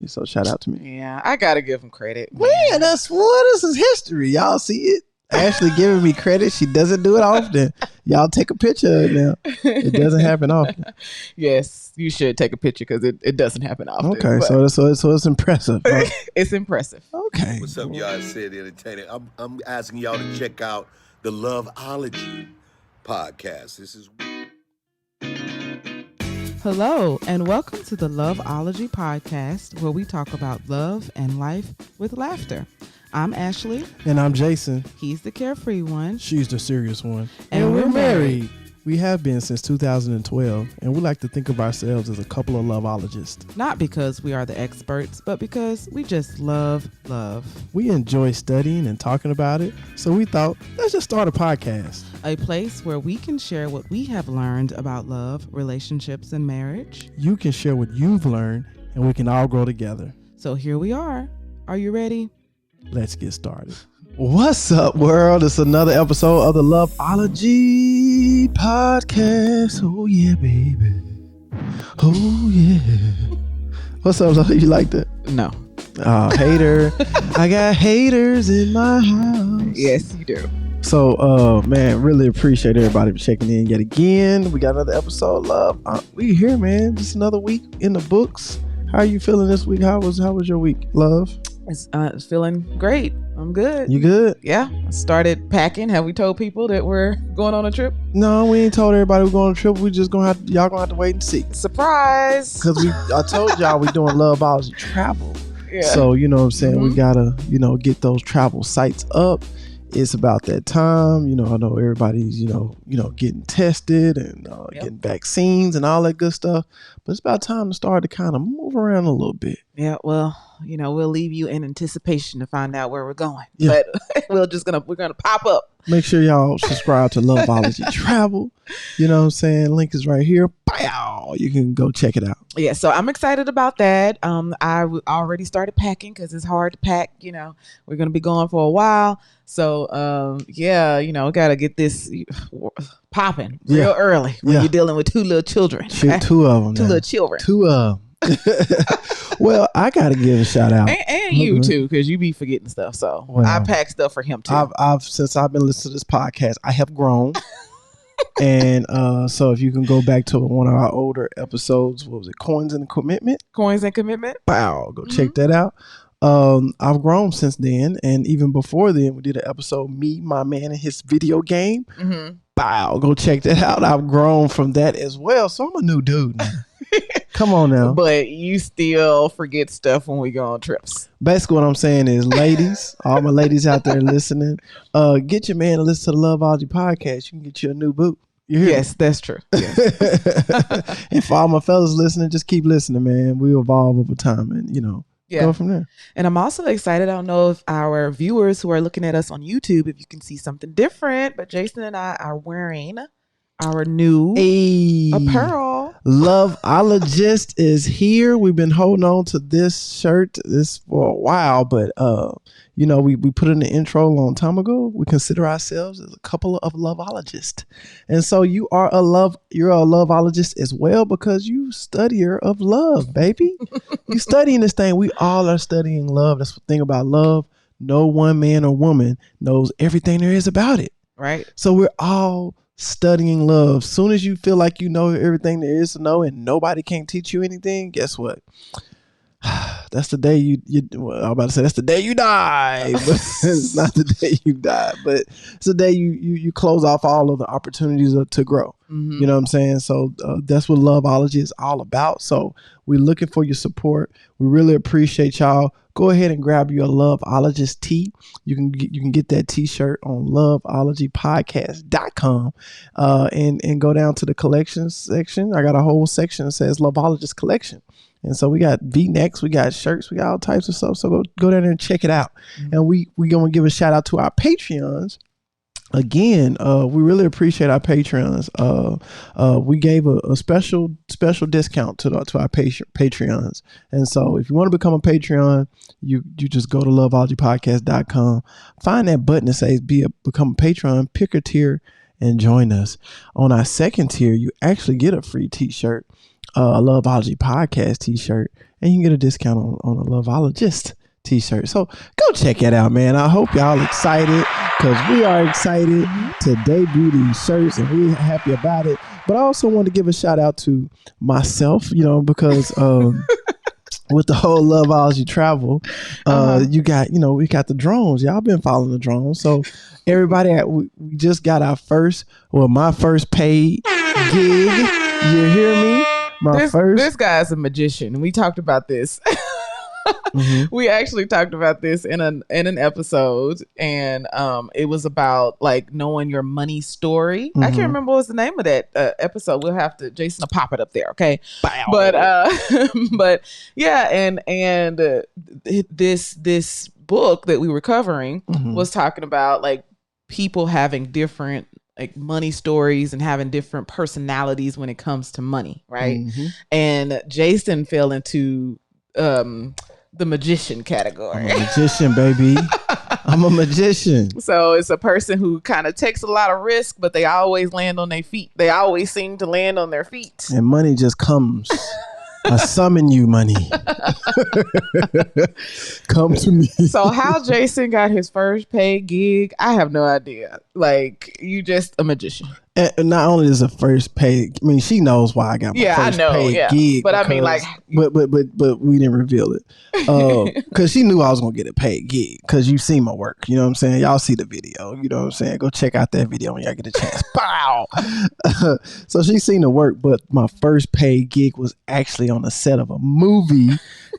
me. So shout out to me. Yeah, I gotta give him credit. Man, this is history. Y'all see it? Ashley giving me credit. She doesn't do it often. Y'all take a picture of it now. It doesn't happen often. Yes, you should take a picture because it doesn't happen often. Okay, so it's impressive. Huh? It's impressive. Okay. What's up, y'all? It's Sid the Entertainer. I'm asking y'all to check out the Loveology podcast. This is... Hello, and welcome to the Loveology podcast, where we talk about love and life with laughter. I'm Ashley. And I'm Jason. He's the carefree one. She's the serious one. And we're married. We have been since 2012, and we like to think of ourselves as a couple of loveologists. Not because we are the experts, but because we just love love. We enjoy studying and talking about it, so we thought, let's just start a podcast. A place where we can share what we have learned about love, relationships, and marriage. You can share what you've learned, and we can all grow together. So here we are. Are you ready? Let's get started. What's up, world? It's another episode of the Loveology podcast. Oh, yeah, baby. Oh, yeah. What's up, love? You like that? No. Oh, hater. I got haters in my house. Yes, you do. So, man, really appreciate everybody for checking in yet again. We got another episode, love. We here, man. Just another week in the books. How are you feeling this week? How was your week, love? It's feeling great. I'm good. You good? Yeah. I started packing. Have we told people that we're going on a trip? No, we ain't told everybody we're going on a trip. We just y'all gonna have to wait and see. Surprise. Because I told y'all we doing Loveology travel. Yeah. So, you know what I'm saying? Mm-hmm. We gotta, get those travel sites up. It's about that time. I know everybody's, getting tested and getting vaccines and all that good stuff. But it's about time to start to kind of move around a little bit. Yeah, well, we'll leave you in anticipation to find out where we're going. Yeah. But we're gonna pop up. Make sure y'all subscribe to Loveology Travel. You know what I'm saying? Link is right here. Bow! You can go check it out. Yeah, so I'm excited about that. I already started packing because it's hard to pack. We're gonna be going for a while. So gotta get this popping real early when you're dealing with two little children. Shoot, two of them. Two little children. Two of them. Well, I gotta give a shout out, and you too, because you be forgetting stuff. So I pack stuff for him too. Since I've been listening to this podcast, I have grown, and so if you can go back to one of our older episodes, what was it, Coins and Commitment? Coins and Commitment. Wow, go check that out. I've grown since then, and even before then, we did an episode, Me, My Man, and His Video Game. Mm-hmm. Wow, go check that out. I've grown from that as well, so I'm a new dude now. Come on now. But you still forget stuff when we go on trips. Basically what I'm saying is, ladies, all my ladies out there listening, get your man to listen to the Loveology podcast. You can get you a new boot. Yes, that's true. Yes. And for all my fellas listening, just keep listening, man. We evolve over time and, go from there. And I'm also excited. I don't know if our viewers who are looking at us on YouTube, if you can see something different, but Jason and I are wearing our new apparel. Loveologist is here. We've been holding on to this shirt for a while, but we put in the intro a long time ago. We consider ourselves as a couple of loveologists, and so you're a loveologist as well because you studier of love, baby. You studying this thing. We all are studying love. That's the thing about love. No one man or woman knows everything there is about it. Right. So we're all studying love. Soon as you feel like you know everything there is to know and nobody can teach you anything, guess what? That's the day I'm about to say that's the day you die, but it's not the day you die, but it's the day you close off all of the opportunities to grow. Mm-hmm. You know what I'm saying? So that's what Loveology is all about. So we're looking for your support. We really appreciate y'all. Go ahead and grab your Loveologist tee. You can get that t-shirt on loveologypodcast.com and go down to the collections section. I got a whole section that says Loveologist Collection. And so we got V-necks, we got shirts, we got all types of stuff. So go down there and check it out. Mm-hmm. And we going to give a shout out to our Patreons. Again, we really appreciate our Patreons. We gave a special discount to our Patreons. And so if you want to become a Patreon, you just go to loveologypodcast.com, find that button that says become a Patreon, pick a tier and join us. On our second tier, you actually get a free t-shirt. a Loveology podcast t-shirt, and you can get a discount on a Loveologist t-shirt. So go check it out, man. I hope y'all excited, because we are excited to debut these shirts, and we're happy about it. But I also want to give a shout out to myself, because with the whole Loveology travel, you got, we got the drones. Y'all been following the drones. So everybody, we just got my first paid gig. You hear me? This guy's a magician, and we talked about this. We actually talked about this in an episode, and it was about like knowing your money story. I can't remember what was the name of that episode. We'll have to, Jason will pop it up there, okay? Bow. But yeah, and this book that we were covering was talking about like people having different like money stories and having different personalities when it comes to money, right? And Jason fell into the magician category. I'm a magician, baby. I'm a magician. So it's a person who kind of takes a lot of risk, but they always land on their feet. They always seem to land on their feet. And money just comes. I summon you, money. Come to me. So how Jason got his first paid gig, I have no idea. Like, you just a magician. And not only is the first paid, I mean, she knows why I got my first paid gig. But I mean, like, but we didn't reveal it because she knew I was gonna get a paid gig because you see my work. You know what I'm saying? Y'all see the video. You know what I'm saying? Go check out that video when y'all get a chance. Pow! So she seen the work, but my first paid gig was actually on the set of a movie,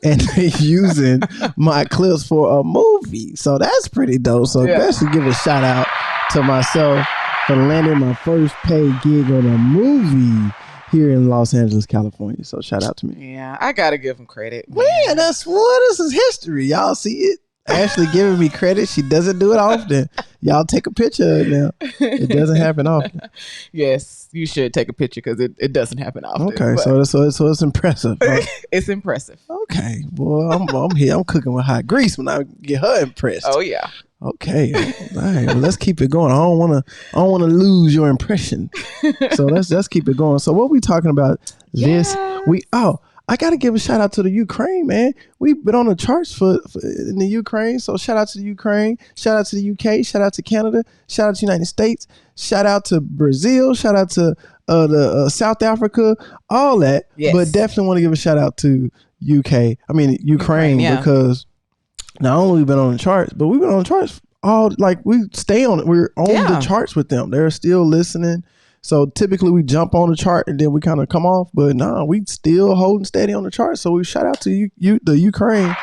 and they using my clips for a movie. So that's pretty dope. So I should give a shout out to myself for landing my first paid gig on a movie here in Los Angeles, California. So shout out to me. Yeah, I gotta give him credit. Man, this is history. Y'all see it? Ashley giving me credit. She doesn't do it often. Y'all take a picture of it now. It doesn't happen often. Yes, you should take a picture because it doesn't happen often. Okay, so it's impressive. Huh? It's impressive. Okay, boy, I'm here. I'm cooking with hot grease when I get her impressed. Oh yeah. Okay. All right. Well, let's keep it going. I don't want to lose your impression. So let's keep it going. So what we talking about this week? I got to give a shout out to the Ukraine, man. We've been on the charts for in the Ukraine. So shout out to the Ukraine. Shout out to the UK. Shout out to Canada. Shout out to the United States. Shout out to Brazil. Shout out to the South Africa. All that. Yes. But definitely want to give a shout out to Ukraine because not only we've been on the charts, but we've been on the charts we're on the charts with them. They're still listening. So typically we jump on the chart and then we kind of come off, but we still holding steady on the chart. So we shout out to the Ukraine.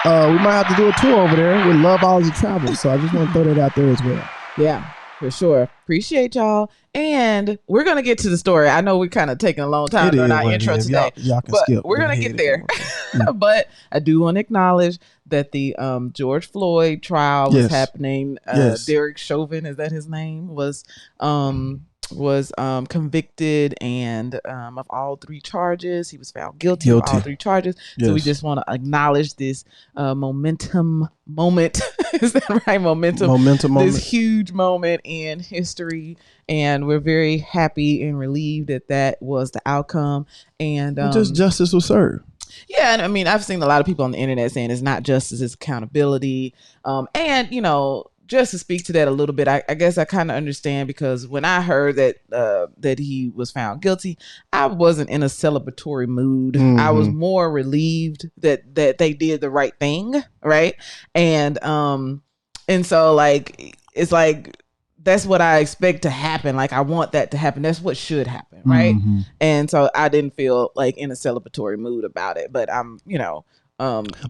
We might have to do a tour over there with Loveology Travel. So I just want to throw that out there as well. Yeah, for sure. Appreciate y'all. And we're going to get to the story. I know we're kind of taking a long time during our intro today, y'all can but skip. We're going to get there. But I do want to acknowledge that the George Floyd trial was happening. Derek Chauvin, is that his name? Was convicted and of all three charges. He was found guilty of all three charges. Yes. So we just want to acknowledge this momentum moment. Is that right? Momentum moment. This huge moment in history. And we're very happy and relieved that was the outcome. And just justice was served. Yeah, and I mean, I've seen a lot of people on the internet saying it's not justice, it's accountability. And, just to speak to that a little bit, I guess I kind of understand because when I heard that he was found guilty, I wasn't in a celebratory mood. I was more relieved that they did the right thing, right? And so like it's like that's what I expect to happen. Like I want that to happen. That's what should happen, right? And so I didn't feel like in a celebratory mood about it, but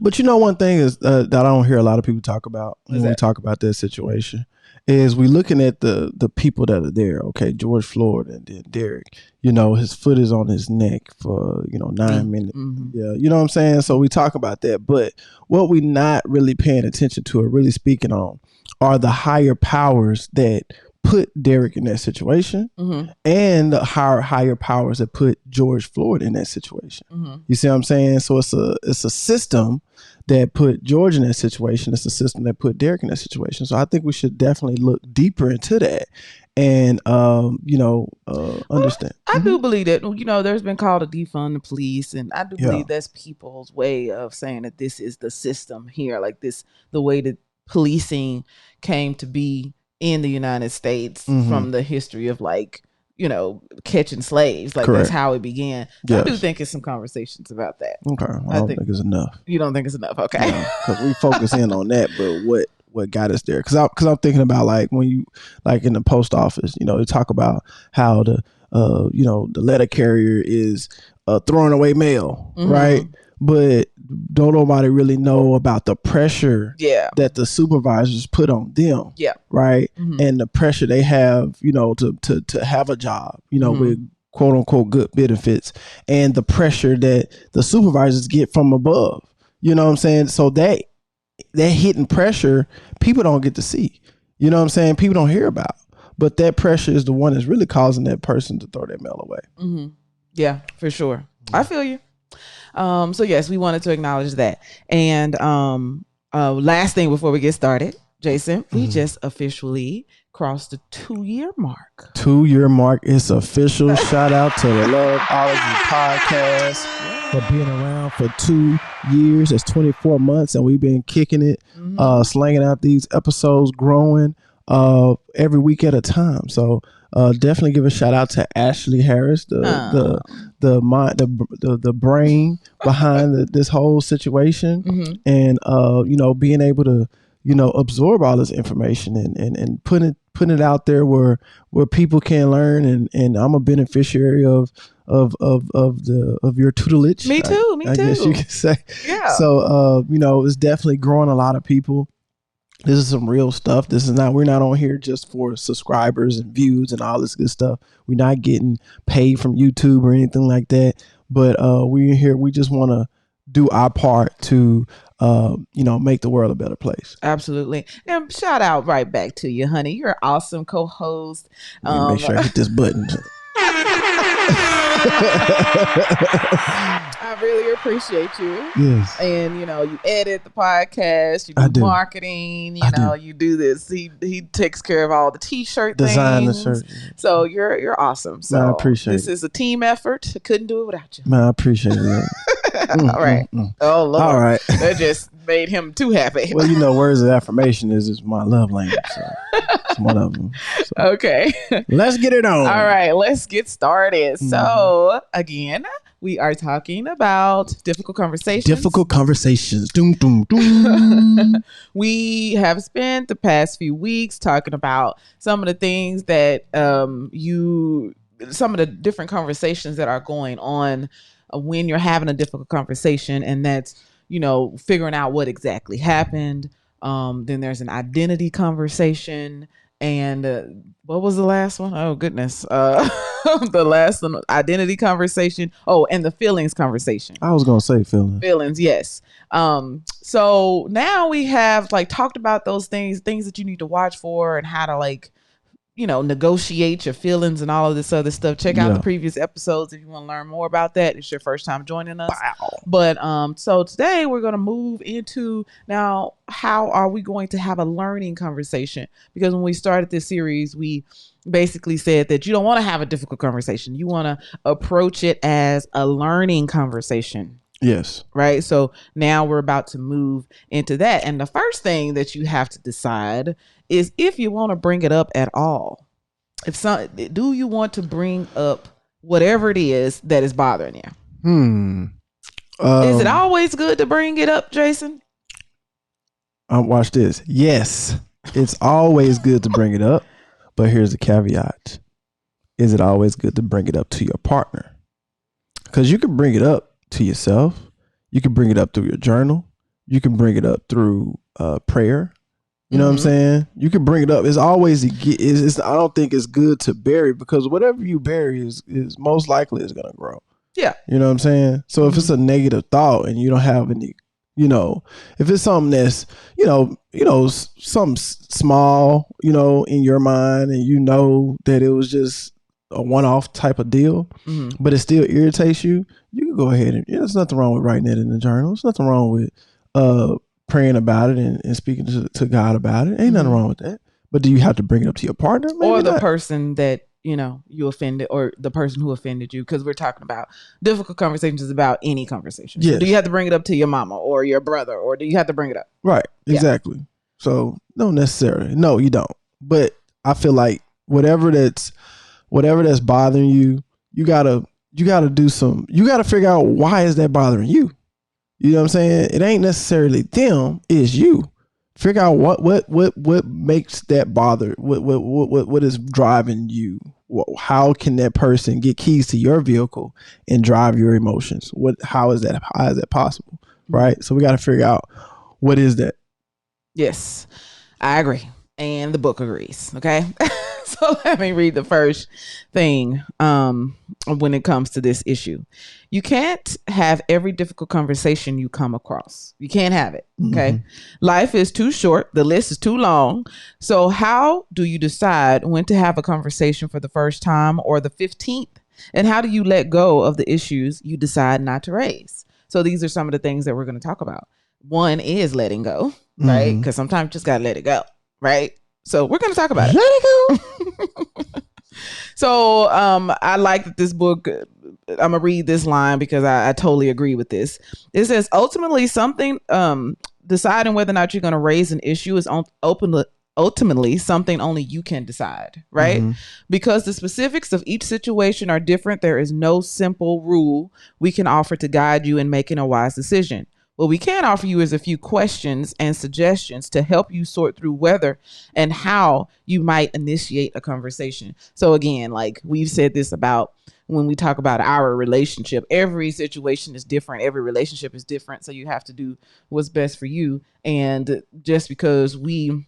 but one thing is that I don't hear a lot of people talk about when we talk about this situation is we looking at the people that are there. Okay, George Floyd and then Derek. His foot is on his neck for 9 minutes. Yeah, you know what I'm saying. So we talk about that, but what we not really paying attention to or really speaking on are the higher powers that put Derek in that situation and the higher powers that put George Floyd in that situation. You see what I'm saying? So it's a system that put George in that situation. It's a system that put Derek in that situation. So I think we should definitely look deeper into that and understand. I do believe that, there's been called to defund the police, and I do Yeah. believe that's people's way of saying that this is the system here, like this, the way that policing came to be in the United States from the history of catching slaves. Like Correct. that's how it began. So Yes. I do think it's some conversations about that. Okay, I don't think it's enough. You don't think it's enough? Okay. Because we focus in on that, but what got us there? Because I'm thinking about like when you like in the post office, they talk about how the letter carrier is throwing away mail, right? But don't nobody really know about the pressure that the supervisors put on them, right? And the pressure they have, to have a job, with quote unquote good benefits, and the pressure that the supervisors get from above. You know what I'm saying? So that hidden pressure, people don't get to see. You know what I'm saying? People don't hear about. But that pressure is the one that's really causing that person to throw their mail away. Yeah, for sure. I feel you. So yes, we wanted to acknowledge that. And last thing before we get started, Jason, we just officially crossed the 2-year mark. 2-year mark. It's official. Shout out to the Loveology podcast for being around for 2 years. It's 24 months, and we've been kicking it, slanging out these episodes, growing every week at a time. So definitely give a shout out to Ashley Harris, the brain behind this whole situation, and being able to absorb all this information and putting it out there where people can learn, and I'm a beneficiary of your tutelage. Me too. I guess you could say. Yeah. So it's definitely growing a lot of people. This is some real stuff. We're not on here just for subscribers and views and all this good stuff. We're not getting paid from YouTube or anything like that. But we're here. We just want to do our part to, make the world a better place. Absolutely. And shout out right back to you, honey. You're an awesome co-host. Make sure I hit this button. I really appreciate you. Yes. And you edit the podcast, you do marketing, you do this. He takes care of all the t-shirt design things. the shirt. So you're awesome. So Man, I appreciate this is a team effort. I couldn't do it without you. Man, I appreciate it. All right. Oh Lord. All right. That just made him too happy. Well, words of affirmation is my love language. So it's one of them. So. Okay. Let's get it on. All right, let's get started. So again, we are talking about difficult conversations. Difficult conversations. Doom, doom, doom. We have spent the past few weeks talking about some of the things that some of the different conversations that are going on when you're having a difficult conversation, and that's figuring out what exactly happened. Then there's an identity conversation. And what was the last one? Oh, goodness. The last one, identity conversation. Oh, and the feelings conversation. I was going to say feelings. Feelings, yes. So now we have talked about those things that you need to watch for and how to negotiate your feelings and all of this other stuff. Check out the previous episodes if you want to learn more about that. It's your first time joining us. Wow. But so today we're going to move into now, how are we going to have a learning conversation? Because when we started this series, we basically said that you don't want to have a difficult conversation. You want to approach it as a learning conversation. Yes. Right. So now we're about to move into that. And the first thing that you have to decide is if you want to bring it up at all. Do you want to bring up whatever it is that is bothering you? Is it always good to bring it up, Jason? Watch this. Yes, it's always good to bring it up. But here's the caveat. Is it always good to bring it up to your partner? Because you can bring it up to yourself. You can bring it up through your journal. You can bring it up through prayer. You know what I'm saying? You can bring it up. It's always, I don't think it's good to bury, because whatever you bury is most likely is going to grow. Yeah. You know what I'm saying? So if it's a negative thought and you don't have any, if it's something that's, something small, in your mind, and that it was just a one-off type of deal, but it still irritates you, you can go ahead and there's nothing wrong with writing it in the journal. There's nothing wrong with praying about it and speaking to God about it. Ain't nothing wrong with that. But do you have to bring it up to your partner? Maybe or the not. person that you offended, or the person who offended you? Because we're talking about difficult conversations is about any conversation. So Yes. do you have to bring it up to your mama or your brother, or do you have to bring it up? Right. Exactly. So no, necessarily. No, you don't. But I feel like whatever that's bothering you, you gotta figure out why is that bothering you. You know what I'm saying? It ain't necessarily them, it's you. Figure out what makes that bother. What is driving you? How can that person get keys to your vehicle and drive your emotions? How is that possible? Right? So we got to figure out what is that. Yes, I agree. And the book agrees. Okay. So let me read the first thing when it comes to this issue. You can't have every difficult conversation you come across. You can't have it. Okay. Mm-hmm. Life is too short. The list is too long. So how do you decide when to have a conversation for the first time or the 15th? And how do you let go of the issues you decide not to raise? So these are some of the things that we're going to talk about. One is letting go, right? Because sometimes you just got to let it go, right? So we're going to talk about it. Let it go. So I like that this book, I'm going to read this line because I totally agree with this. It says, ultimately deciding whether or not you're going to raise an issue is ultimately something only you can decide, right? Mm-hmm. Because the specifics of each situation are different. There is no simple rule we can offer to guide you in making a wise decision. What we can offer you is a few questions and suggestions to help you sort through whether and how you might initiate a conversation. So again, like we've said this about when we talk about our relationship, every situation is different. Every relationship is different. So you have to do what's best for you. And just because we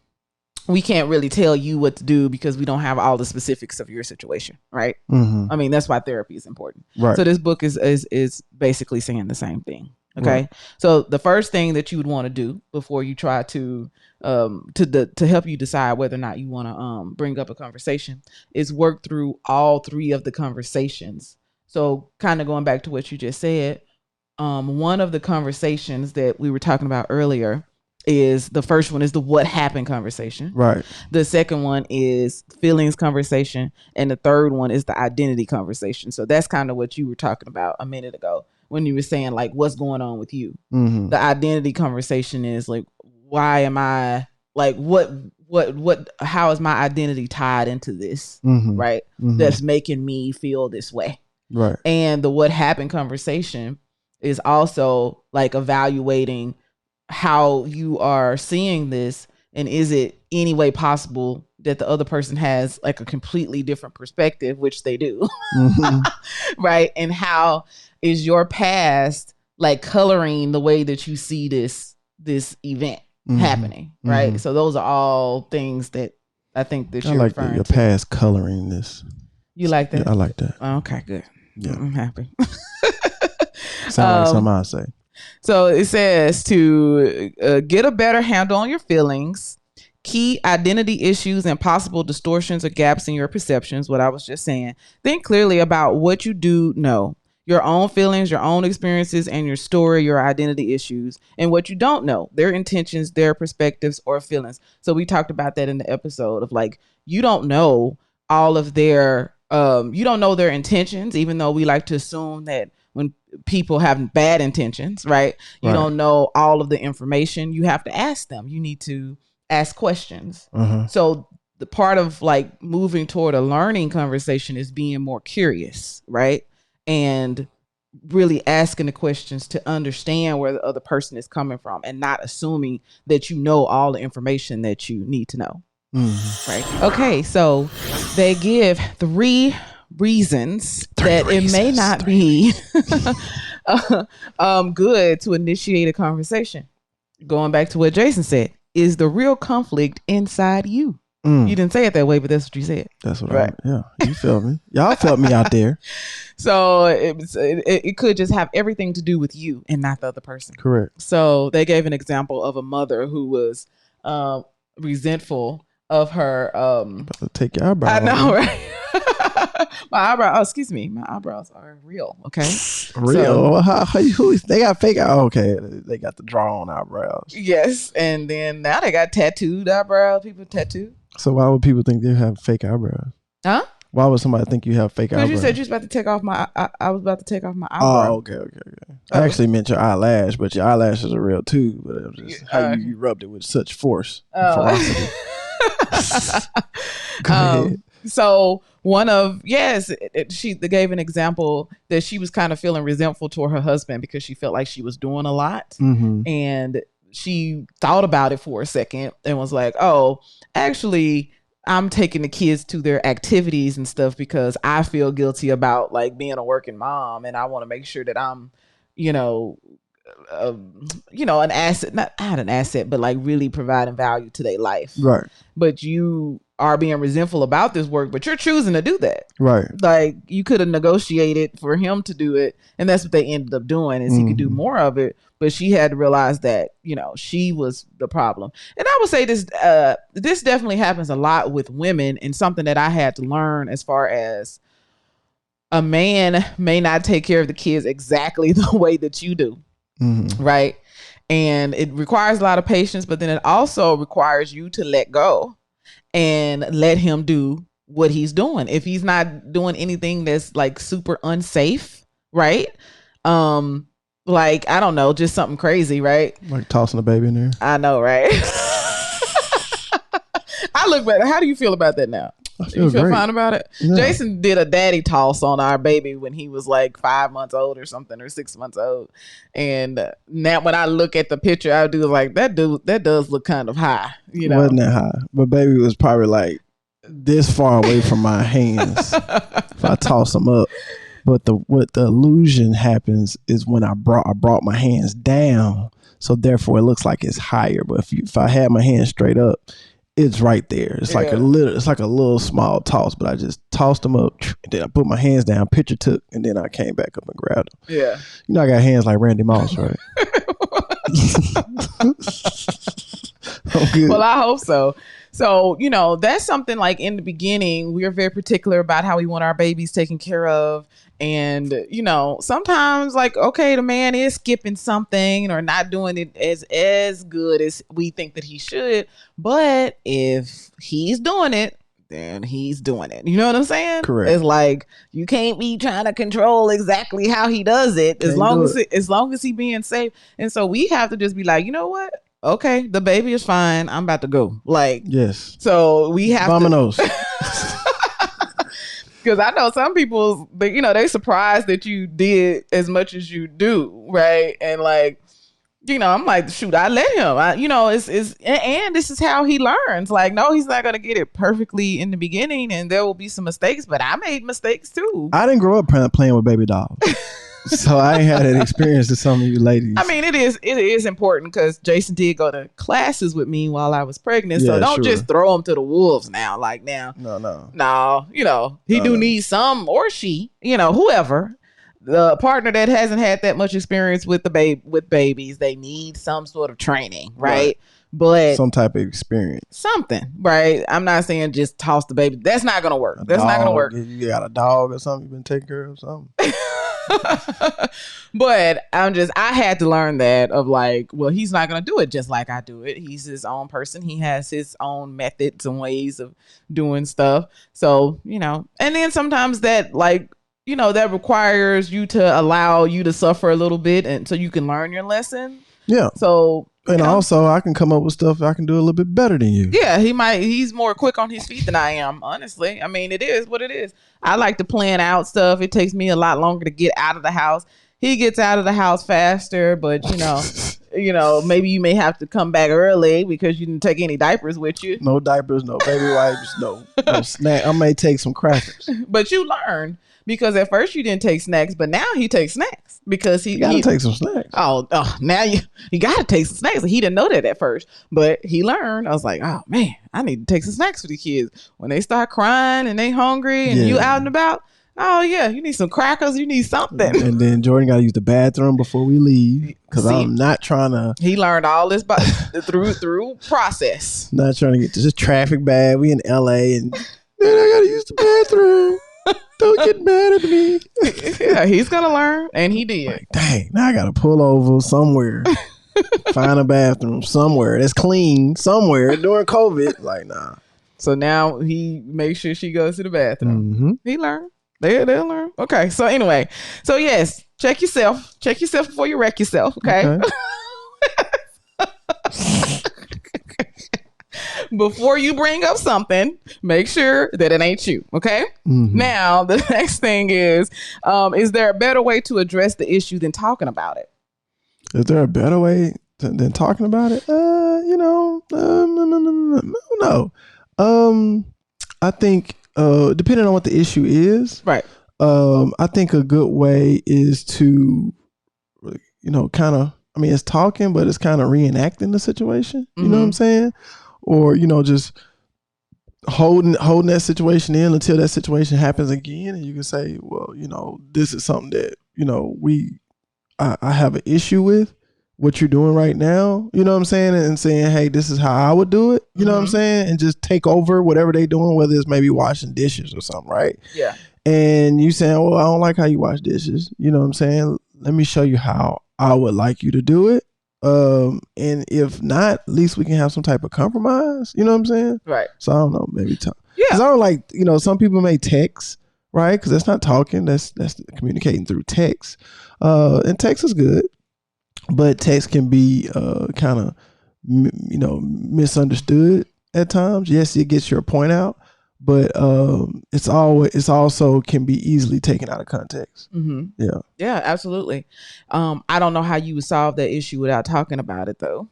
can't really tell you what to do because we don't have all the specifics of your situation, right? Mm-hmm. I mean, that's why therapy is important. Right. So this book is basically saying the same thing. Okay. Right. So the first thing that you would want to do before you try to help you decide whether or not you want to bring up a conversation is work through all three of the conversations. So kind of going back to what you just said, one of the conversations that we were talking about earlier is the first one is the what happened conversation. Right. The second one is feelings conversation. And the third one is the identity conversation. So that's kind of what you were talking about a minute ago when you were saying like, what's going on with you? Mm-hmm. The identity conversation is like, why am I like, how is my identity tied into this? Mm-hmm. Right. Mm-hmm. That's making me feel this way. Right. And the what happened conversation is also like evaluating how you are seeing this, and is it any way possible that the other person has like a completely different perspective, which they do. Mm-hmm. Right. And how is your past like coloring the way that you see this event mm-hmm. happening, right? Mm-hmm. So those are all things that I think that you're like referring your to. Past coloring this. You like that? Yeah, I like that. Okay, good. Yeah, I'm happy. Sound like something I say. So it says to get a better handle on your feelings, key identity issues and possible distortions or gaps in your perceptions, what I was just saying. Think clearly about what you do know, your own feelings, your own experiences, and your story, your identity issues, and what you don't know, their intentions, their perspectives, or feelings. So we talked about that in the episode of like, you don't know all of their, you don't know their intentions, even though we like to assume that when people have bad intentions, right? You don't know all of the information. You have to ask them. You need to ask questions. Uh-huh. So the part of like moving toward a learning conversation is being more curious, right? And really asking the questions to understand where the other person is coming from and not assuming that you know all the information that you need to know. Mm-hmm. Right. Okay. So they give 3 reasons that it may not be good to initiate a conversation. Going back to what Jason said, is the real conflict inside you? You didn't say it that way, but that's what you said. That's what yeah, you felt me. Y'all felt me out there. So it could just have everything to do with you and not the other person. Correct. So they gave an example of a mother who was resentful of her. Take your eyebrow. I know, right? My eyebrows are real. Okay. Real? So, they got fake. Okay. They got the drawn eyebrows. Yes. And then now they got tattooed eyebrows. People tattoo. So why would people think they have fake eyebrows? Huh? Why would somebody think you have fake eyebrows? Because you said you was about to take off my. I was about to take off my eyebrow. Oh, okay. I actually meant your eyelash, but your eyelashes are real too. But it was just how you rubbed it with such force. And ferocity. Go ahead. So she gave an example that she was kind of feeling resentful toward her husband because she felt like she was doing a lot, and she thought about it for a second and was like, "Oh, actually, I'm taking the kids to their activities and stuff because I feel guilty about like being a working mom, and I want to make sure that I'm, an asset, not an asset, but like really providing value to their life." Right. But you are being resentful about this work, but you're choosing to do that. Right. Like you could have negotiated for him to do it. And that's what they ended up doing is he could do more of it. But she had to realize that, she was the problem. And I would say this definitely happens a lot with women, and something that I had to learn as far as a man may not take care of the kids exactly the way that you do. Right. And it requires a lot of patience, but then it also requires you to let go and let him do what he's doing. If he's not doing anything that's like super unsafe, right? Like, I don't know, just something crazy, right? Like tossing a baby in there. I know, right? I look back. How do you feel about that now? You feel fine about it? Yeah. Jason did a daddy toss on our baby when he was like 5 months old or something, or 6 months old. And now when I look at the picture, I do like that does look kind of high, Wasn't that high? But baby was probably like this far away from my hands if I toss him up. But what the illusion happens is when I brought my hands down, so therefore it looks like it's higher. But if I had my hands straight up, it's right there. It's like a little small toss, but I just tossed them up, and then I put my hands down, picture took, and then I came back up and grabbed them. Yeah. I got hands like Randy Moss, right? Well, I hope so. So, that's something like in the beginning, we are very particular about how we want our babies taken care of. And, sometimes like, okay, the man is skipping something or not doing it as good as we think that he should. But if he's doing it, then he's doing it. You know what I'm saying? Correct. It's like you can't be trying to control exactly how he does it as long as he being safe. And so we have to just be like, you know what? Okay, the baby is fine. I'm about to go. Like, yes. So we have Vamonos. Because I know some people, they surprised that you did as much as you do, right? And like, I'm like, shoot, I let him. And this is how he learns. Like, no, he's not gonna get it perfectly in the beginning, and there will be some mistakes. But I made mistakes too. I didn't grow up playing with baby dolls. So I ain't had that experience to some of you ladies. I mean, it is important because Jason did go to classes with me while I was pregnant. So don't just throw him to the wolves now. Like now. No. He need some, or she, whoever. The partner that hasn't had that much experience with with babies, they need some sort of training, right? But some type of experience. Something, right? I'm not saying just toss the baby. That's not gonna work. Not gonna work. You got a dog or something you've been taking care of, something. But I had to learn that of like, well, he's not going to do it just like I do it. He's his own person. He has his own methods and ways of doing stuff. So, and then sometimes that like, that requires you to allow you to suffer a little bit and so you can learn your lesson. Yeah. So, also I can come up with stuff I can do a little bit better than you. Yeah, he's more quick on his feet than I am, honestly. I mean, it is what it is. I like to plan out stuff. It takes me a lot longer to get out of the house. He gets out of the house faster, but maybe you may have to come back early because you didn't take any diapers with you. No diapers, no baby wipes, no snack. I may take some crackers. But you learn. Because at first you didn't take snacks, but now he takes snacks because he gotta take some snacks. Oh, now you gotta take some snacks. He didn't know that at first, but he learned. I was like, oh man, I need to take some snacks for the kids when they start crying and they hungry and you out and about. Oh yeah, you need some crackers. You need something. And then Jordan got to use the bathroom before we leave because I'm not trying to. He learned all this through process. Not trying to get to this traffic bad. We in LA and then I gotta use the bathroom. Don't get mad at me. Yeah, he's gonna learn, and he did. Like, dang, now I gotta pull over somewhere, find a bathroom somewhere that's clean somewhere during COVID. Like, nah. So now he makes sure she goes to the bathroom. Mm-hmm. He learned. They'll learn. Okay. So anyway, so yes, check yourself. Check yourself before you wreck yourself. Okay. Before you bring up something, make sure that it ain't you. Okay. Mm-hmm. Now the next thing is there a better way to address the issue than talking about it? Is there a better way than talking about it? No. I think depending on what the issue is, right. I think a good way is to, kind of, it's talking, but it's kind of reenacting the situation. You know what I'm saying? Or, just holding that situation in until that situation happens again. And you can say, well, this is something that, I have an issue with what you're doing right now. You know what I'm saying? And saying, hey, this is how I would do it. You know what I'm saying? And just take over whatever they doing, whether it's maybe washing dishes or something, right? Yeah. And you saying, well, I don't like how you wash dishes. You know what I'm saying? Let me show you how I would like you to do it. And if not, at least we can have some type of compromise. You know what I'm saying? Right. So I don't know, maybe talk. Yeah. Because I don't like, some people may text, right? Because that's not talking. That's communicating through text. And text is good, but text can be kind of, misunderstood at times. Yes, it gets your point out, but it's also can be easily taken out of context. Mm-hmm. Yeah, absolutely. I don't know how you would solve that issue without talking about it, though.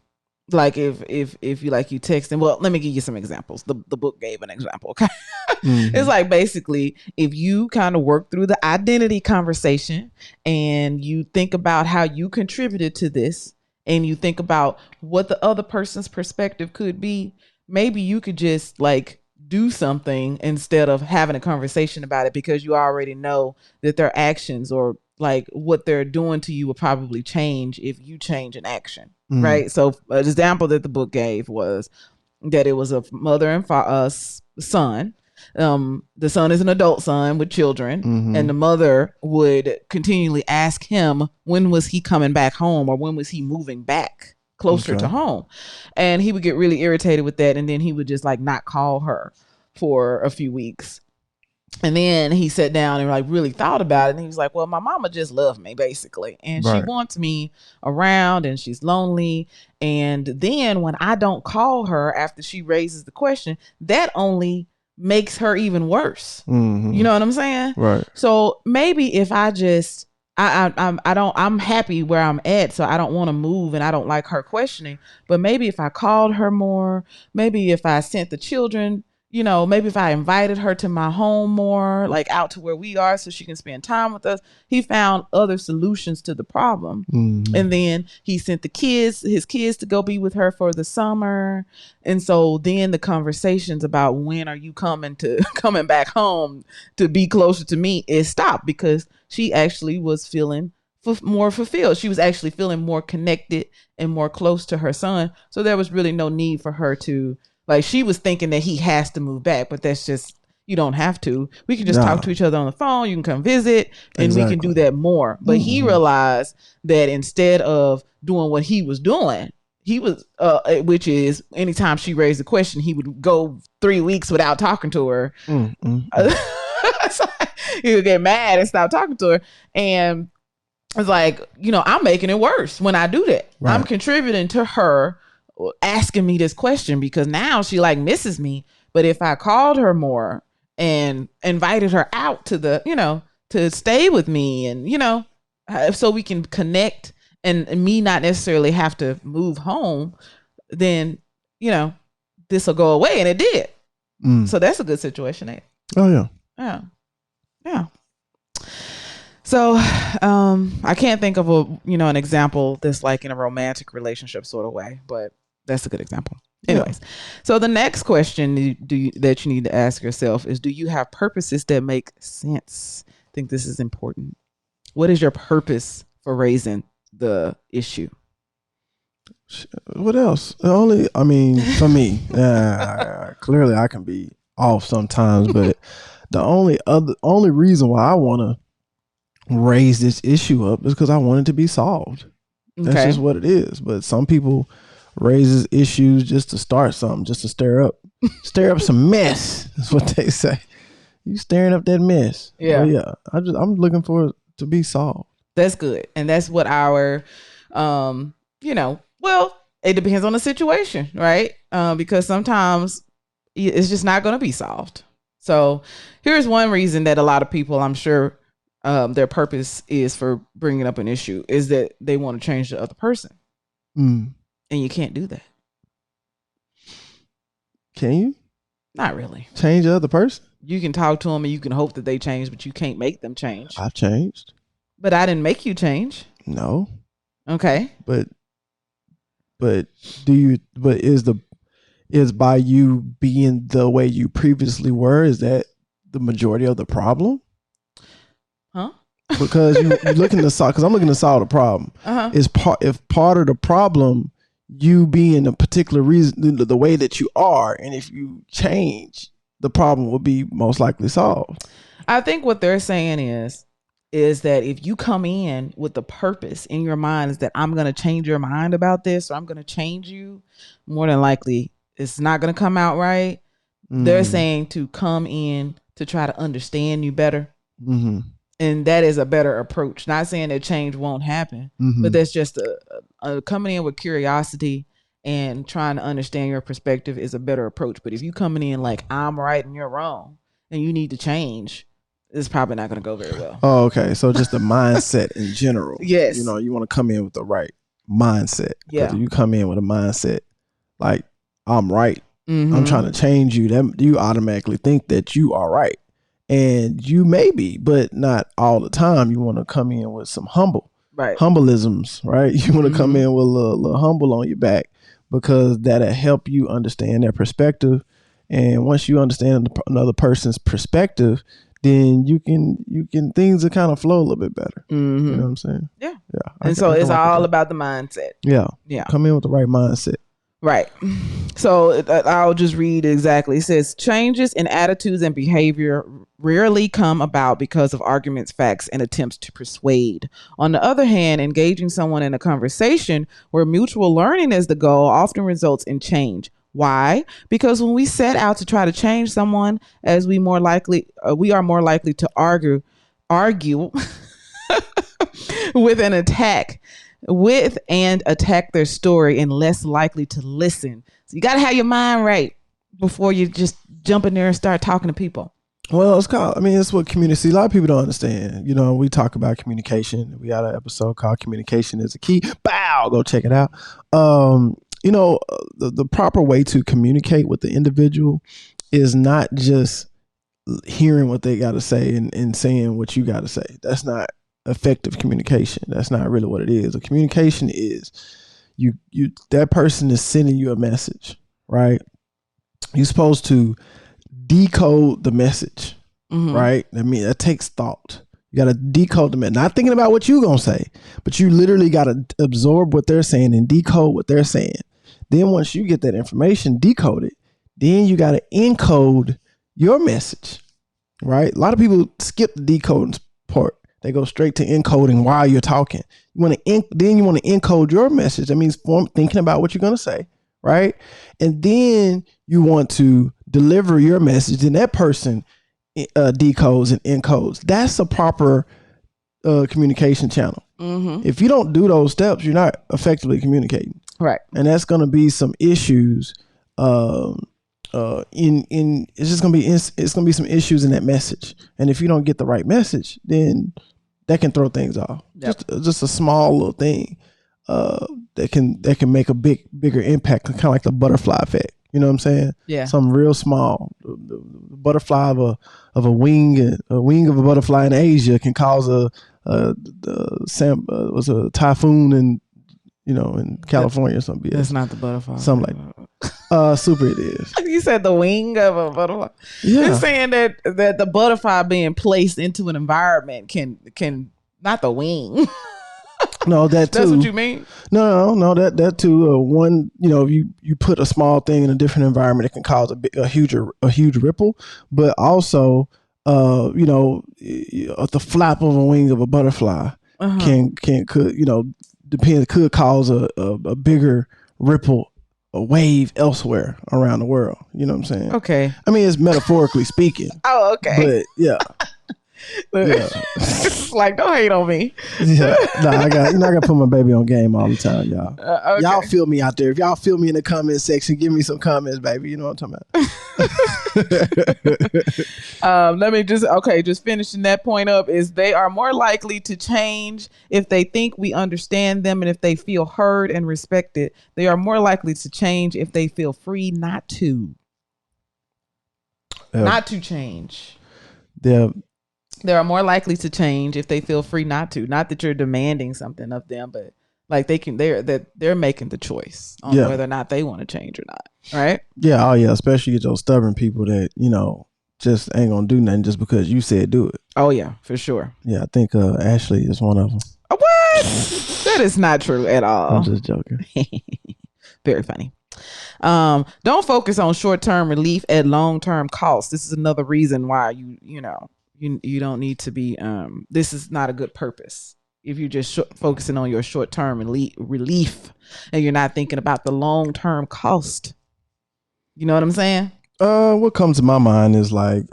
Like if you text and, well, let me give you some examples. The book gave an example. Okay. It's like basically if you kind of work through the identity conversation and you think about how you contributed to this and you think about what the other person's perspective could be, maybe you could just like do something instead of having a conversation about it, because you already know that their actions or like what they're doing to you will probably change if you change an action. Right. So an example that the book gave was that it was a mother and son. The son is an adult son with children, and the mother would continually ask him, when was he coming back home, or when was he moving back closer to home? And he would get really irritated with that. And then he would just like not call her for a few weeks. And then he sat down and like really thought about it. And he was like, well, my mama just loved me basically. And she wants me around and she's lonely. And then when I don't call her after she raises the question, that only makes her even worse. You know what I'm saying? Right. So maybe if I just, I'm happy where I'm at, so I don't want to move and I don't like her questioning. But maybe if I called her more, maybe if I sent the children, maybe if I invited her to my home more, like out to where we are so she can spend time with us. He found other solutions to the problem. And then he sent his kids to go be with her for the summer. And so then the conversations about when are you coming back home to be closer to me is stopped, because she actually was feeling more fulfilled. She was actually feeling more connected and more close to her son. So there was really no need for her to, like, she was thinking that he has to move back, but that's just, you don't have to. We can just talk to each other on the phone. You can come visit and we can do that more. But he realized that instead of doing what he was doing, he was, which is anytime she raised a question, he would go 3 weeks without talking to her. So he would get mad and stop talking to her. And it's like, I'm making it worse when I do that. Right. I'm contributing to her asking me this question because now she like misses me. But if I called her more and invited her out to to stay with me and, so we can connect and me not necessarily have to move home, then, this will go away. And it did. So that's a good situation. Eh? Oh, yeah. Yeah. So I can't think of an example that's like in a romantic relationship sort of way, but that's a good example. Anyways, so the next question that you need to ask yourself is, do you have purposes that make sense? I think this is important. What is your purpose for raising the issue? What else? For me, clearly I can be off sometimes, but the only reason why I want to raise this issue up is because I want it to be solved. That's just what it is. But some people raises issues just to start something, just to stir up Stir up some mess. That's what they say. You stirring up that mess. Yeah. But yeah. I'm looking for it to be solved. That's good. And that's what our, well, it depends on the situation, right? Because sometimes it's just not going to be solved. So here's one reason that a lot of people, I'm sure, their purpose is for bringing up an issue is that they want to change the other person. And you can't do that. Can you? Not really. Change the other person? You can talk to them and you can hope that they change, but you can't make them change. I've changed. But I didn't make you change. No. Okay. But is by you being the way you previously were, is that the majority of the problem? Huh? Because you're looking to solve, because I'm looking to solve the problem. If part of the problem you being a particular reason, the way that you are, and if you change, the problem will be most likely solved. I think what they're saying is that if you come in with the purpose in your mind is that I'm going to change your mind about this, or I'm going to change you, more than likely it's not going to come out right. They're saying to come in to try to understand you better. And that is a better approach. Not saying that change won't happen, but that's just a coming in with curiosity and trying to understand your perspective is a better approach. But if you coming in like I'm right and you're wrong and you need to change, it's probably not going to go very well. Oh, okay. So just the mindset in general. Yes. You want to come in with the right mindset. Yeah. If you come in with a mindset like I'm right, I'm trying to change you, then you automatically think that you are right. And you may be, but not all the time. You want to come in with some humbleisms, right? You want to come in with a little humble on your back, because that'll help you understand their perspective. And once you understand another person's perspective, then you can things will kind of flow a little bit better. You know what I'm saying? Yeah. Yeah. And so it's all about the mindset. Yeah. Yeah. Come in with the right mindset. Right. So I'll just read exactly. It says changes in attitudes and behavior rarely come about because of arguments, facts, and attempts to persuade. On the other hand, engaging someone in a conversation where mutual learning is the goal often results in change. Why? Because when we set out to try to change someone, we are more likely to argue with and attack their story, and less likely to listen. So you got to have your mind right before you just jump in there and start talking to people. Well, it's what community. A lot of people don't understand. We talk about communication. We got an episode called "Communication is a Key." Bow, go check it out. The proper way to communicate with the individual is not just hearing what they got to say and saying what you got to say. That's not effective communication. That's not really what it is. A communication is you that person is sending you a message, right? You're supposed to decode the message, right? I mean, that takes thought. You got to decode the message. Not thinking about what you're going to say, but you literally got to absorb what they're saying and decode what they're saying. Then once you get that information decoded, then you got to encode your message, right? A lot of people skip the decoding part. They go straight to encoding while you're talking. You want to encode your message. That means thinking about what you're going to say, right? And then you want to deliver your message, and that person decodes and encodes. That's a proper communication channel. If you don't do those steps, you're not effectively communicating, right? And that's going to be some issues. It's going to be some issues in that message. And if you don't get the right message, then that can throw things off. Yep. Just a small little thing that can make a bigger impact, kind of like the butterfly effect. You know what I'm saying? Yeah. Something real small. The butterfly of a wing of a butterfly in Asia can cause a typhoon in California or something. That's not the butterfly. Something like that. Super it is. You said the wing of a butterfly. Yeah. You're saying that the butterfly being placed into an environment can not the wing. No, that too. That's what you mean? No, that too. One, you put a small thing in a different environment, it can cause a huge ripple. But also, the flap of a wing of a butterfly could cause a bigger ripple wave elsewhere around the world. You know what I'm saying? Okay. I mean, it's metaphorically speaking. Oh, okay. But yeah. Yeah. It's like, don't hate on me. Yeah. Nah, I gotta put my baby on game all the time, y'all. Okay. Y'all feel me out there. If y'all feel me in the comment section, give me some comments, baby. You know what I'm talking about. Let me just finishing that point up is they are more likely to change if they think we understand them and if they feel heard and respected. They are more likely to change if they feel free not to. Not to change. They are more likely to change if they feel free not to. Not that you're demanding something of them, but like they're making the choice on whether or not they want to change or not. Right? Yeah. Oh yeah. Especially those stubborn people that, just ain't gonna do nothing just because you said do it. Oh yeah, for sure. Yeah. I think Ashley is one of them. What? That is not true at all. I'm just joking. Very funny. Don't focus on short-term relief at long-term cost. This is another reason why you don't need to be, this is not a good purpose. If you're just focusing on your short-term relief and you're not thinking about the long-term cost. You know what I'm saying? What comes to my mind is like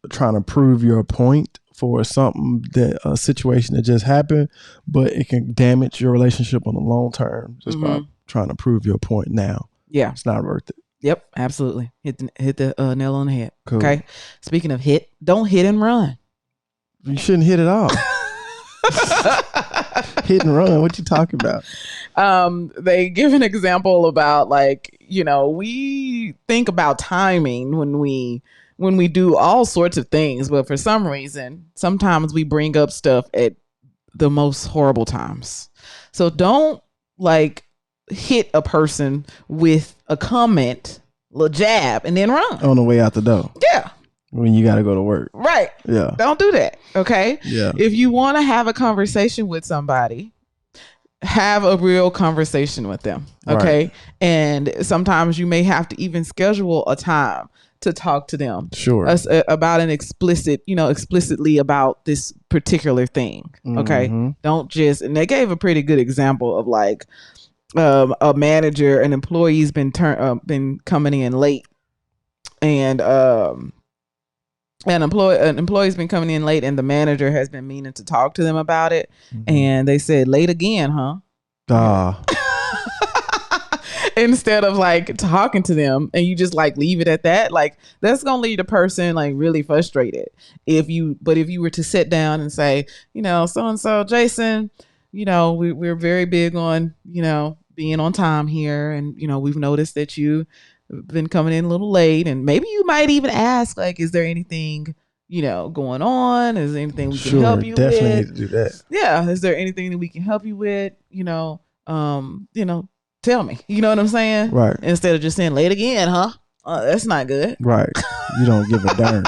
trying to prove your point for a situation that just happened, but it can damage your relationship on the long term just by trying to prove your point now. Yeah. It's not worth it. Yep, absolutely. Hit the nail on the head. Cool. Okay. Speaking of don't hit and run. You shouldn't hit at all. Hit and run. What you talking about? They give an example about we think about timing when we do all sorts of things, but for some reason, sometimes we bring up stuff at the most horrible times. So don't hit a person with a comment, a jab, and then run on the way out the door. Yeah. When you got to go to work. Right. Yeah. Don't do that. Okay. Yeah. If you want to have a conversation with somebody, have a real conversation with them. Okay. Right. And sometimes you may have to even schedule a time to talk to them. Sure. About explicitly about this particular thing. Okay. Mm-hmm. Don't just, and they gave a pretty good example of a manager, an employee's been coming in late, and an employee's been coming in late, and the manager has been meaning to talk to them about it, and they said, "Late again, huh?" Instead of talking to them, and you just leave it at that, that's gonna leave the person really frustrated. If you were to sit down and say, so and so, Jason, we're very big on being on time here, and we've noticed that you've been coming in a little late, and maybe you might even ask is there anything going on, is there anything we can help you definitely with? Need to do that. Yeah, is there anything that we can help you with? Tell me, you know what I'm saying? Right. Instead of just saying late again, huh? That's not good. Right. You don't give a darn.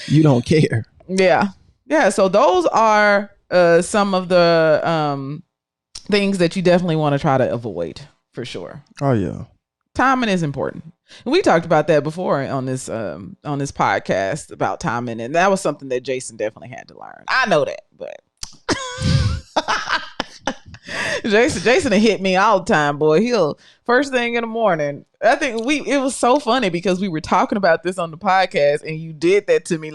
You don't care. Yeah. So those are some of the things that you definitely want to try to avoid, for sure. Oh yeah. Timing is important. And we talked about that before on this podcast about timing, and that was something that Jason definitely had to learn. I know that, but Jason hit me all the time, boy. He'll first thing in the morning. I think it was so funny because we were talking about this on the podcast, and you did that to me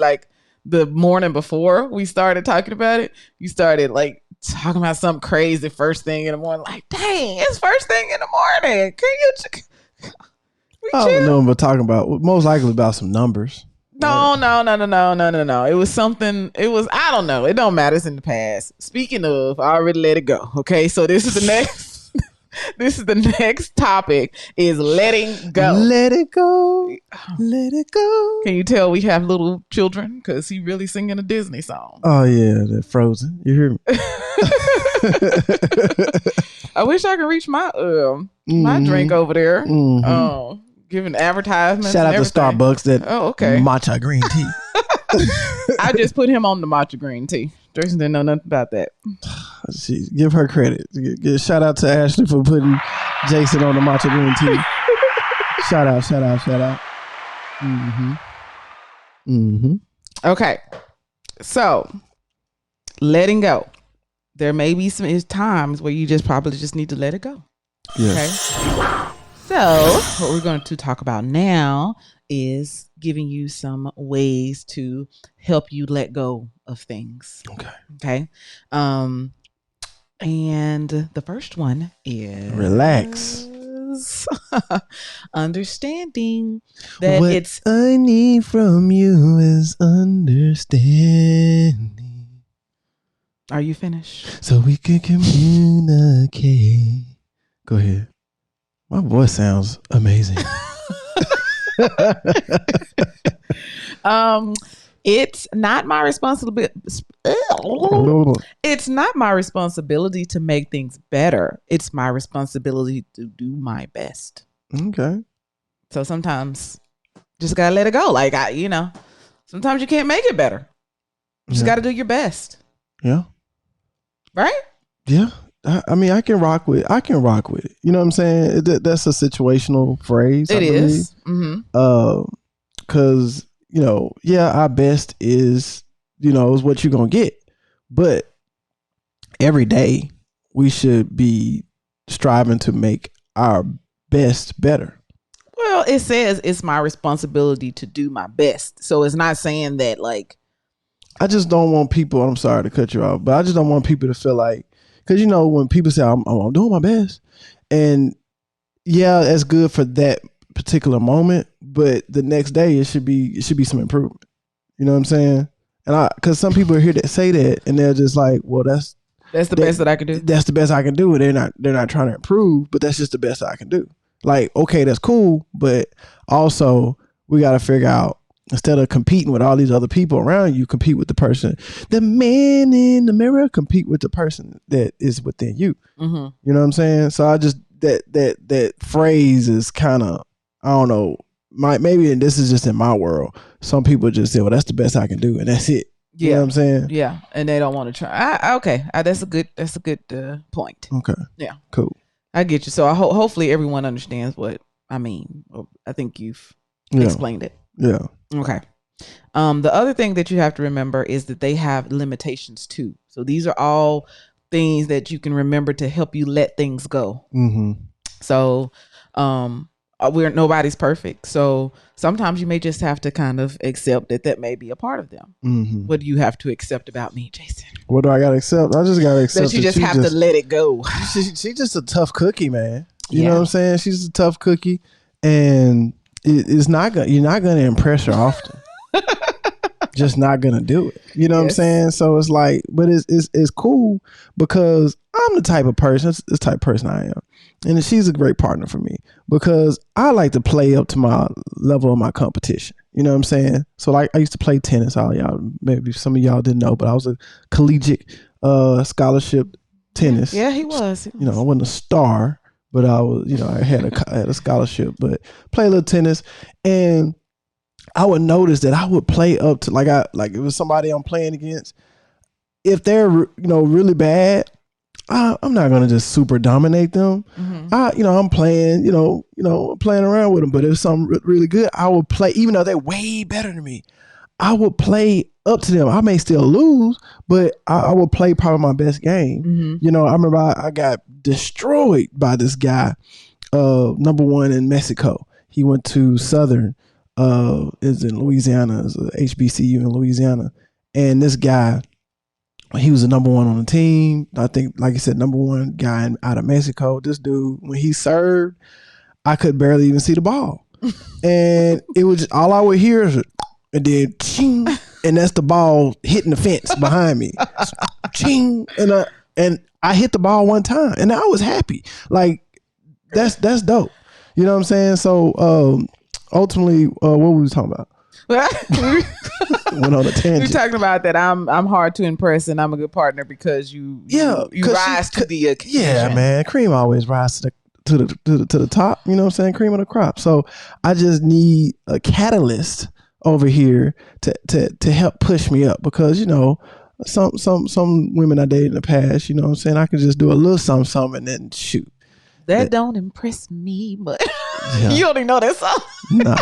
the morning before we started talking about it. You started talking about something crazy first thing in the morning. Dang, it's first thing in the morning. Can you? I don't know, but talking about most likely about some numbers. No. It was something. It was, I don't know. It don't matter. It's in the past. Speaking of, I already let it go. Okay, so this is the next. This is the next topic is letting go. Let it go. Let it go. Can you tell we have little children? Because he really singing a Disney song. Oh yeah, they're Frozen. You hear me? I wish I could reach my drink over there. Mm-hmm. Giving advertisements. Shout out to Starbucks that matcha green tea. I just put him on the matcha green tea. Jason didn't know nothing about that. Give her credit. Shout out to Ashley for putting Jason on the matcha green tea. Shout out. Mm-hmm. Mm-hmm. Okay. So, letting go. There may be some times where you probably just need to let it go. Yes. Okay. So what we're going to talk about now is giving you some ways to help you let go of things. Okay. And the first one is relax. Understanding that what it's I need from you is understanding. Are you finished? So we can communicate. Go ahead. My voice sounds amazing. It's not my responsibility. It's not my responsibility to make things better. It's my responsibility to do my best. Okay. So sometimes just gotta let it go. Like sometimes you can't make it better. You just gotta do your best. Yeah. Right? Yeah. I mean, I can rock with it. You know what I'm saying? That's a situational phrase. It is. Mm-hmm. Because, our best is what you're going to get. But every day we should be striving to make our best better. Well, it says it's my responsibility to do my best. So it's not saying that I just don't want people, I'm sorry to cut you off, but I just don't want people to feel like, because when people say I'm doing my best, and yeah, that's good for that particular moment, but the next day it should be some improvement. You know what I'm saying? And because some people hear that say that, and they're just like, well, that's the best that I can do. That's the best I can do. And they're not trying to improve, but that's just the best I can do. Like, okay, that's cool, but also we got to figure out, instead of competing with all these other people around you, compete with the person. The man in the mirror, compete with the person that is within you. Mm-hmm. You know what I'm saying? So I just that phrase is kind of, I don't know. Maybe, and this is just in my world, some people just say, well, that's the best I can do, and that's it. Yeah. You know what I'm saying? Yeah, and they don't want to try. Okay, that's a good point. Okay. Yeah. Cool. I get you. So hopefully everyone understands what I mean. I think you've explained it. Yeah. Okay. The other thing that you have to remember is that they have limitations too. So these are all things that you can remember to help you let things go. Mm-hmm. So, nobody's perfect. So sometimes you may just have to kind of accept that may be a part of them. Mm-hmm. What do you have to accept about me, Jason? What do I got to accept? I just got to accept that you just have to let it go. She's just a tough cookie, man. You know what I'm saying? She's a tough cookie, and you're not gonna impress her often. Just not gonna do it. You know what I'm saying? So it's like, but it's cool because I'm the type of person. It's the type of person I am, and she's a great partner for me because I like to play up to my level of my competition. You know what I'm saying? So like, I used to play tennis. All y'all, maybe some of y'all didn't know, but I was a collegiate scholarship tennis. Yeah, he was. I wasn't a star, but I was. I had a scholarship, but play a little tennis, and I would notice that I would play up to like it was somebody I'm playing against. If they're really bad, I'm not gonna just super dominate them. Mm-hmm. I'm playing, playing around with them. But if something really good, I would play, even though they're way better than me. I would play up to them. I may still lose, but I would play probably my best game. Mm-hmm. I remember I got destroyed by this guy, number one in Mexico. He went to Southern. Is in Louisiana, is a HBCU in Louisiana, and this guy, he was the number one on the team. I think, like I said, number one guy out of Mexico. This dude, when he served, I could barely even see the ball, and it was just, all I would hear is, and then ching, and that's the ball hitting the fence behind me, ching, and I hit the ball one time, and I was happy. Like that's dope. You know what I'm saying? So. Ultimately, what were we talking about? Went on a tangent. You're talking about that I'm hard to impress and I'm a good partner because you rise to the occasion. Yeah, man. Cream always rises to the top. You know what I'm saying? Cream of the crop. So I just need a catalyst over here to help push me up because some women I dated in the past. You know what I'm saying? I can just do a little something and then shoot. That don't impress me, but you don't even know that song. No.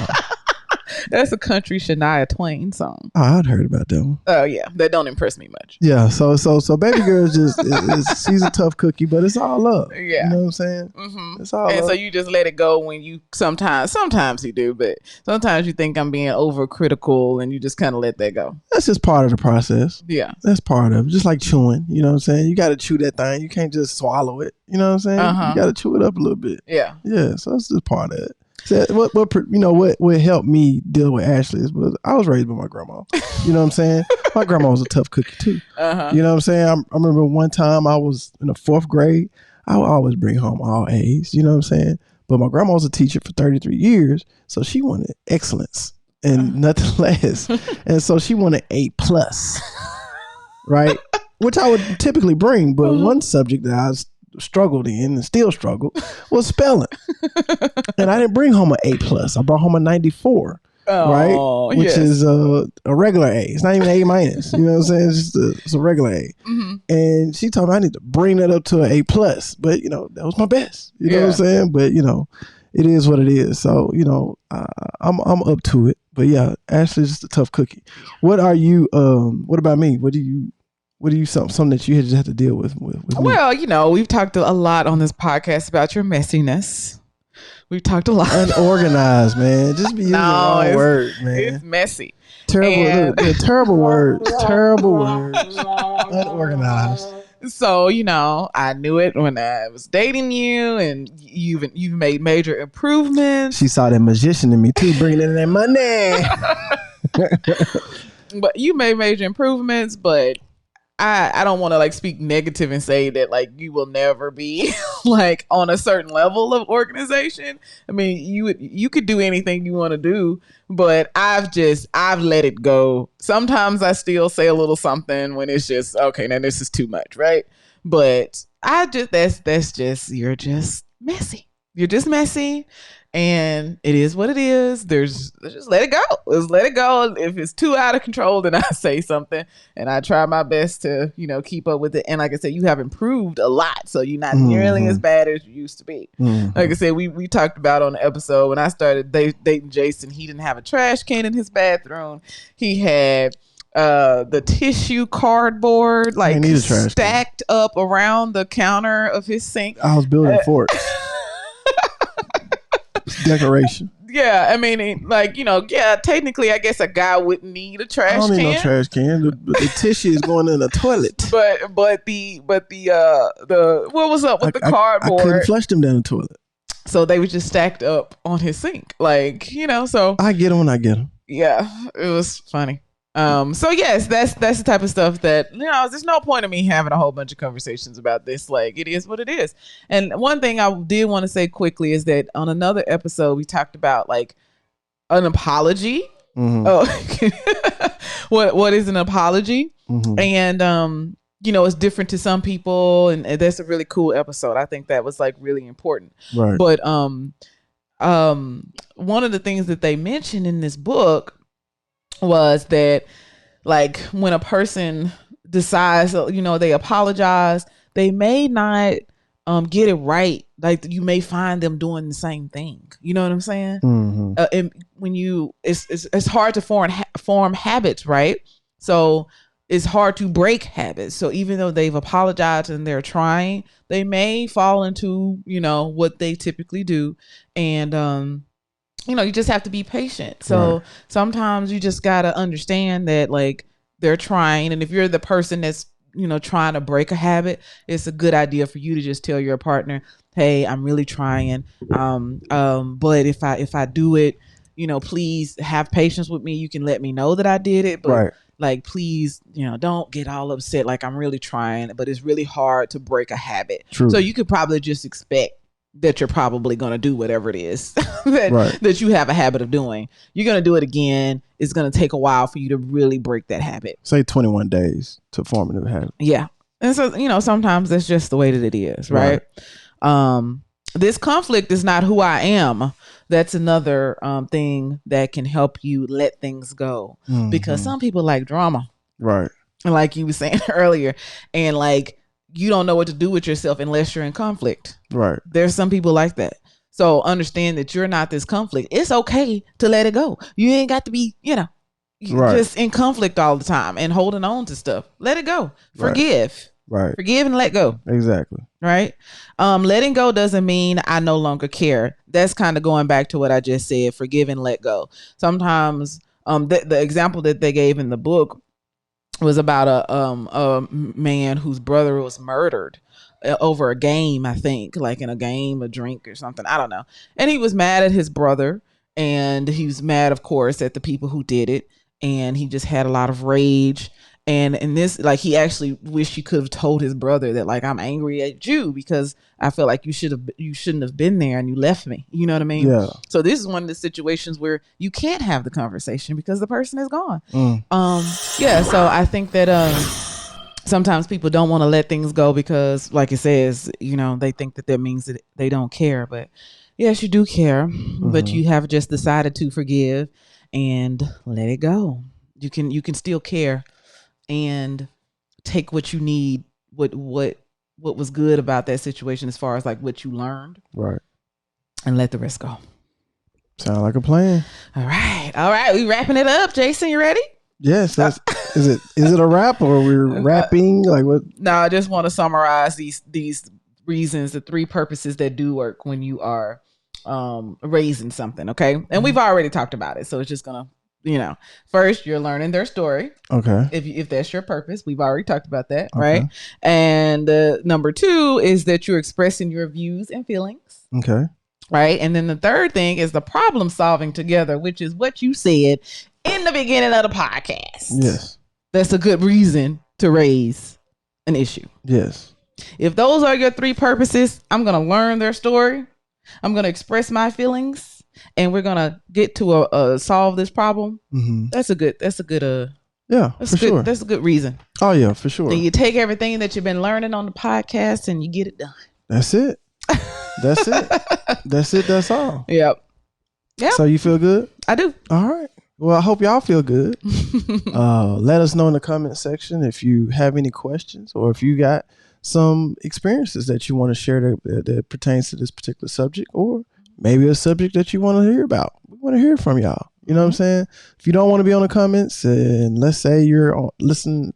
That's a country Shania Twain song. Oh, I'd heard about that one. Oh yeah, that don't impress me much. Yeah, so baby girl is just she's a tough cookie, but it's all love. Yeah, you know what I'm saying. Mm-hmm. It's all and love. so you just let it go when you sometimes you do, but sometimes you think I'm being overcritical, and you just kind of let that go. That's just part of the process. Yeah, that's part of it. Just like chewing. You know what I'm saying. You got to chew that thing. You can't just swallow it. You know what I'm saying. You got to chew it up a little bit. Yeah. So that's just part of it. So what helped me deal with Ashley was I was raised by my grandma. You know what I'm saying? My grandma was a tough cookie too. You know what I'm saying? I remember one time I was in the 4th grade. I would always bring home all A's. You know what I'm saying? But my grandma was a teacher for 33 years, so she wanted excellence and nothing less. And so she wanted 8+, right? Which I would typically bring, but one subject that I struggled in and still struggle was spelling. And I didn't bring home an 8+. I brought home a 94. Right, which is a regular A. It's not even A-. You know what I'm saying? It's a regular A. And she told me I need to bring that up to an A+. But that was my best. You know what I'm saying? But it is what it is. So I'm up to it. But yeah, Ashley's just a tough cookie. What are you? What about me? What do you something that you just had to deal with me? Well, we've talked a lot on this podcast about your messiness. We've talked a lot. Unorganized, man. Just be using the wrong word, man. It's messy. Terrible. Terrible words. Terrible words. Unorganized. So, I knew it when I was dating you, and you've made major improvements. She saw that magician in me too, bringing in that money. But you made major improvements, but I don't want to speak negative and say that you will never be on a certain level of organization. I mean, you could do anything you want to do, but I've let it go. Sometimes I still say a little something when it's just, okay, now this is too much, right? But that's just, you're just messy. You're just messy. And it is what it is. Just let it go. Just let it go. If it's too out of control, then I say something, and I try my best to, keep up with it. And like I said, you have improved a lot, so you're not nearly as bad as you used to be. Like I said, we talked about on the episode when I started dating Jason. He didn't have a trash can in his bathroom. He had the tissue cardboard stacked up around the counter of his sink. I was building forts. Decoration. Yeah, I mean, technically, I guess a guy wouldn't need a trash can. I don't need no trash can. The tissue is going in the toilet. But the what was up with the cardboard? I couldn't flush them down the toilet. So they were just stacked up on his sink, so I get them when I get them. Yeah, it was funny. So yes, that's the type of stuff that, there's no point in me having a whole bunch of conversations about this. It is what it is. And one thing I did want to say quickly is that on another episode, we talked about an apology. Oh, what is an apology? And, it's different to some people. And that's a really cool episode. I think that was really important. Right. But, one of the things that they mentioned in this book was that when a person decides, they apologize, they may not get it right. You may find them doing the same thing. You know what I'm saying? And when it's hard to form habits, right? So it's hard to break habits. So even though they've apologized and they're trying, they may fall into, what they typically do. And, you just have to be patient. So sometimes you just got to understand that they're trying. And if you're the person that's, trying to break a habit, it's a good idea for you to just tell your partner, hey, I'm really trying. But if I do it, please have patience with me. You can let me know that I did it. But please, don't get all upset. I'm really trying, but it's really hard to break a habit. True. So you could probably just expect that you're probably going to do whatever it is that you have a habit of doing. You're going to do it again. It's going to take a while for you to really break that habit. Say 21 days to form a new habit. Yeah. And so, sometimes that's just the way that it is, right? This conflict is not who I am. That's another thing that can help you let things go. Because some people like drama. Right. Like you were saying earlier. And you don't know what to do with yourself unless you're in conflict. Right. There's some people like that. So understand that you're not this conflict. It's okay to let it go. You ain't got to be, just in conflict all the time and holding on to stuff. Let it go. Forgive. Right. Forgive and let go. Exactly. Right. Letting go doesn't mean I no longer care. That's kind of going back to what I just said. Forgive and let go. Sometimes the example that they gave in the book was about a man whose brother was murdered over a game, I think, like in a game, a drink or something. I don't know. And he was mad at his brother, and he was mad, of course, at the people who did it. And he just had a lot of rage. And in this, like, he actually wished he could have told his brother that, like, I'm angry at you because I feel like you shouldn't have been there and you left me. You know what I mean? Yeah. So this is one of the situations where you can't have the conversation because the person is gone. Yeah. So I think that sometimes people don't want to let things go because, like it says, they think that means that they don't care. But yes, you do care, but you have just decided to forgive and let it go. You can still care and take what you need, what was good about that situation as far as like what you learned, right, and let the rest go. Sound like a plan. All right, we wrapping it up. Jason, you ready? Yes. Is it a wrap or we're rapping? Like what? No, I just want to summarize these reasons, the 3 purposes that do work when you are raising something. Okay, and we've already talked about it, so it's just gonna. First, you're learning their story. Okay. If that's your purpose, we've already talked about that, right? And number 2 is that you're expressing your views and feelings. Okay. Right. And then the third thing is the problem solving together, which is what you said in the beginning of the podcast. Yes. That's a good reason to raise an issue. Yes. If those are your 3 purposes, I'm going to learn their story. I'm going to express my feelings. And we're gonna get to solve this problem. That's a good yeah, for sure. That's a good reason. Oh yeah, for sure. Then you take everything that you've been learning on the podcast and you get it done. That's it. That's it. That's it. That's all. Yep. So you feel good? I do. All right. Well, I hope y'all feel good. Let us know in the comment section if you have any questions or if you got some experiences that you want to share that pertains to this particular subject, or maybe a subject that you want to hear about. We want to hear from y'all. You know what I'm saying? If you don't want to be on the comments, and let's say you're listening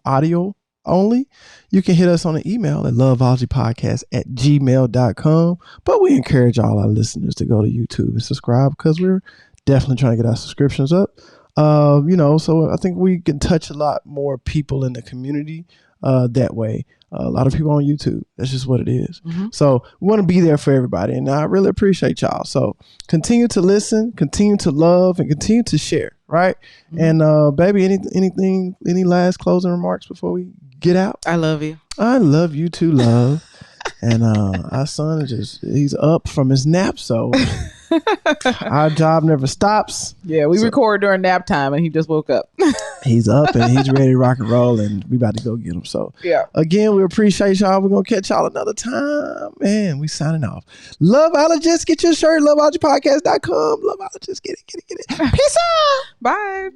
audio only, you can hit us on an email at loveologypodcast@gmail.com. But we encourage all our listeners to go to YouTube and subscribe because we're definitely trying to get our subscriptions up. So I think we can touch a lot more people in the community that way. A lot of people on YouTube. That's just what it is. So we want to be there for everybody. And I really appreciate y'all. So continue to listen, continue to love, and continue to share. Right. And baby, any last closing remarks before we get out? I love you. I love you too, love. And our son he's up from his nap. So our job never stops. Yeah, we record during nap time and he just woke up. He's up and he's ready to rock and roll, and we about to go get him. So yeah, again, we appreciate y'all. We're going to catch y'all another time. Man, we signing off. Loveologist, get your shirt. Loveologypodcast.com. Loveologist, get it. Peace out. Bye.